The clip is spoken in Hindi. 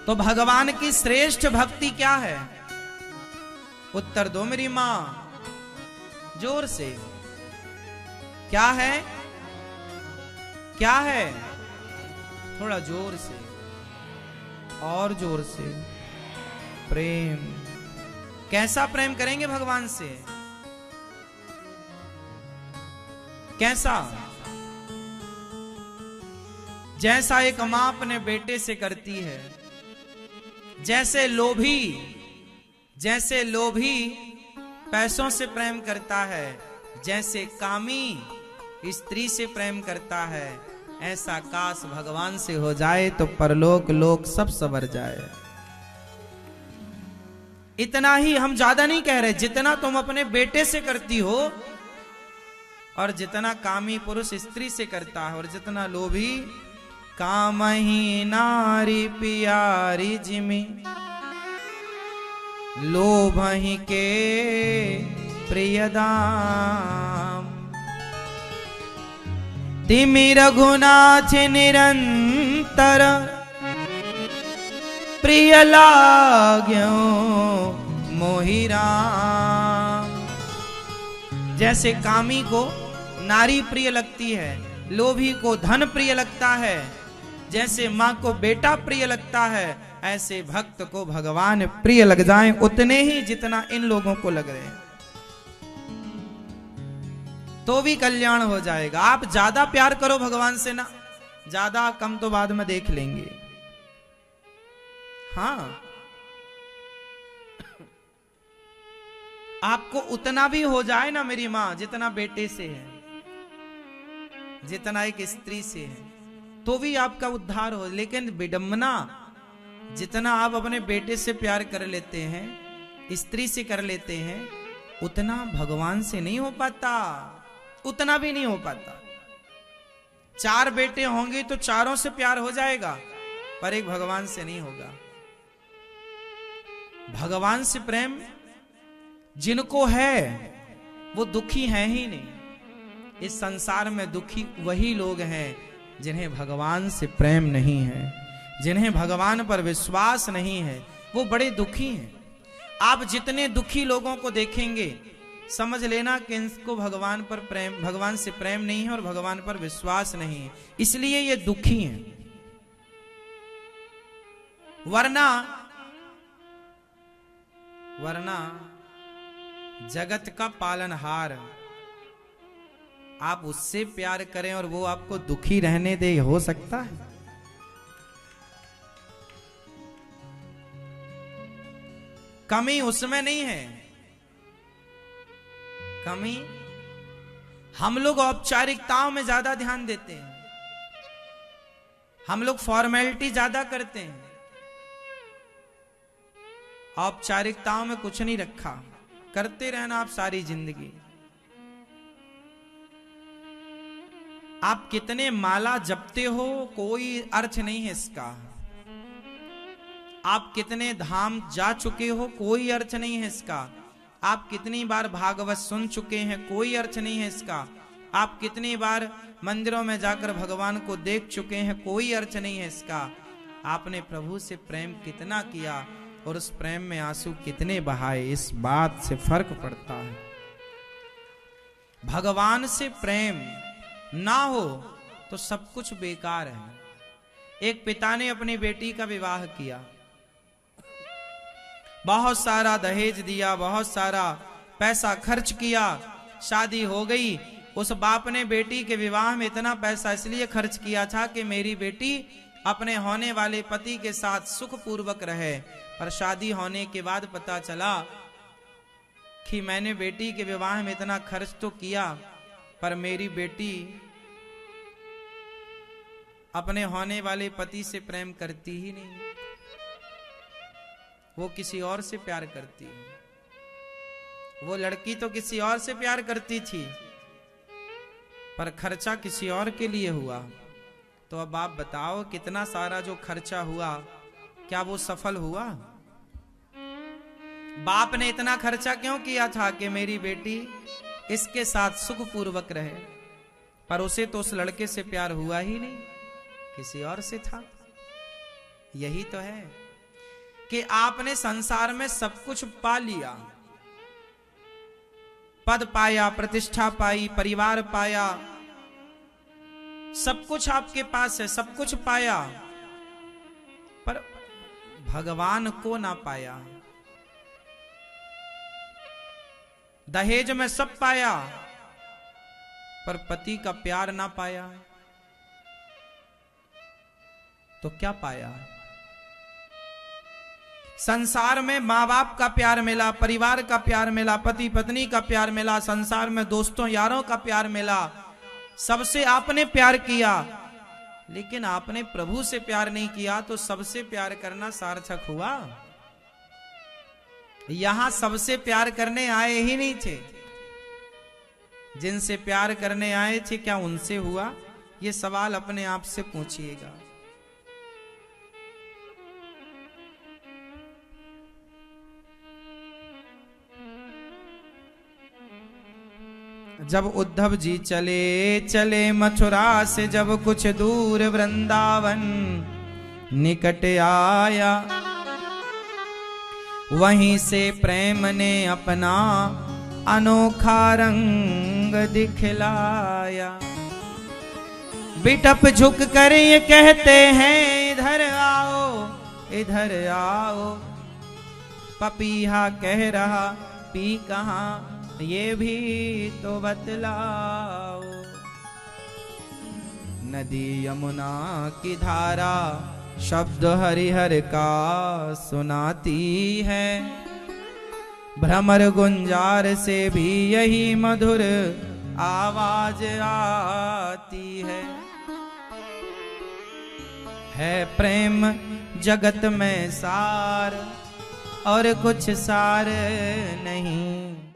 तो भगवान की श्रेष्ठ भक्ति क्या है? उत्तर दो मेरी मां जोर से। क्या है? क्या है? थोड़ा जोर से और जोर से। प्रेम। कैसा प्रेम करेंगे भगवान से? कैसा? जैसा एक मां अपने बेटे से करती है। जैसे लोभी पैसों से प्रेम करता है, जैसे कामी स्त्री से प्रेम करता है, ऐसा काश भगवान से हो जाए तो परलोक लोक सब सवर जाए। इतना ही, हम ज्यादा नहीं कह रहे, जितना तुम अपने बेटे से करती हो और जितना कामी पुरुष स्त्री से करता है और जितना लोभी कामही नारी प्यारी जिमी लोभहि के प्रियदाम तिमि रघुनाथ निरंतर प्रिय लाग्यो मोहि राम। जैसे कामी को नारी प्रिय लगती है, लोभी को धन प्रिय लगता है, जैसे मां को बेटा प्रिय लगता है, ऐसे भक्त को भगवान प्रिय लग जाएं उतने ही जितना इन लोगों को लग रहे हैं, तो भी कल्याण हो जाएगा। आप ज्यादा प्यार करो भगवान से ना, ज्यादा कम तो बाद में देख लेंगे। हाँ, आपको उतना भी हो जाए ना मेरी मां जितना बेटे से है, जितना एक स्त्री से है, तो भी आपका उद्धार हो। लेकिन विडंबना, जितना आप अपने बेटे से प्यार कर लेते हैं, स्त्री से कर लेते हैं, उतना भगवान से नहीं हो पाता, उतना भी नहीं हो पाता। 4 बेटे होंगे तो चारों से प्यार हो जाएगा, पर एक भगवान से नहीं होगा। भगवान से प्रेम जिनको है वो दुखी हैं ही नहीं। इस संसार में दुखी वही लोग हैं जिन्हें भगवान से प्रेम नहीं है, जिन्हें भगवान पर विश्वास नहीं है, वो बड़े दुखी हैं। आप जितने दुखी लोगों को देखेंगे समझ लेना कि इनको भगवान पर प्रेम, भगवान से प्रेम नहीं है और भगवान पर विश्वास नहीं है, इसलिए ये दुखी हैं। वरना जगत का पालनहार आप उससे प्यार करें और वो आपको दुखी रहने दे, हो सकता है? कमी उसमें नहीं है। कमी, हम लोग औपचारिकताओं में ज्यादा ध्यान देते हैं, हम लोग फॉर्मेलिटी ज्यादा करते हैं, औपचारिकताओं में कुछ नहीं रखा, करते रहना आप सारी जिंदगी। आप कितने माला जपते हो कोई अर्थ नहीं है इसका, आप कितने धाम जा चुके हो कोई अर्थ नहीं है इसका, आप कितनी बार भागवत सुन चुके हैं कोई अर्थ नहीं है इसका, आप कितनी बार मंदिरों में जाकर भगवान को देख चुके हैं कोई अर्थ नहीं है इसका। आपने प्रभु से प्रेम कितना किया और उस प्रेम में आंसू कितने बहाए, इस बात से फर्क पड़ता है। भगवान से प्रेम ना हो तो सब कुछ बेकार है। एक पिता ने अपनी बेटी का विवाह किया, बहुत सारा दहेज दिया, बहुत सारा पैसा खर्च किया, शादी हो गई। उस बाप ने बेटी के विवाह में इतना पैसा इसलिए खर्च किया था कि मेरी बेटी अपने होने वाले पति के साथ सुखपूर्वक रहे, पर शादी होने के बाद पता चला कि मैंने बेटी के विवाह में इतना खर्च तो किया, पर मेरी बेटी अपने होने वाले पति से प्रेम करती ही नहीं, वो किसी और से प्यार करती है। वो लड़की तो किसी और से प्यार करती थी, पर खर्चा किसी और के लिए हुआ। तो अब आप बताओ, कितना सारा जो खर्चा हुआ, क्या वो सफल हुआ? बाप ने इतना खर्चा क्यों किया था कि मेरी बेटी इसके साथ सुखपूर्वक रहे, पर उसे तो उस लड़के से प्यार हुआ ही नहीं, किसी और से था। यही तो है, कि आपने संसार में सब कुछ पा लिया, पद पाया, प्रतिष्ठा पाई, परिवार पाया, सब कुछ आपके पास है, सब कुछ पाया, पर भगवान को ना पाया। दहेज में सब पाया, पर पति का प्यार ना पाया, तो क्या पाया? संसार में माँ बाप का प्यार मिला, परिवार का प्यार मिला, पति पत्नी का प्यार मिला, संसार में दोस्तों यारों का प्यार मिला, सबसे आपने प्यार किया, लेकिन आपने प्रभु से प्यार नहीं किया, तो सबसे प्यार करना सार्थक हुआ? यहां सबसे प्यार करने आए ही नहीं थे, जिनसे प्यार करने आए थे क्या उनसे हुआ? ये सवाल अपने आप से पूछिएगा। जब उद्धव जी चले चले मथुरा से, जब कुछ दूर वृंदावन निकट आया, वहीं से प्रेम ने अपना अनोखा रंग दिखलाया। बिटप झुक कर ये कहते हैं, इधर आओ इधर आओ। पपीहा कह रहा पी कहाँ, ये भी तो बतलाओ। नदी यमुना की धारा शब्द हरिहर का सुनाती है, भ्रमर गुंजार से भी यही मधुर आवाज आती है प्रेम जगत में सार और कुछ सार नहीं।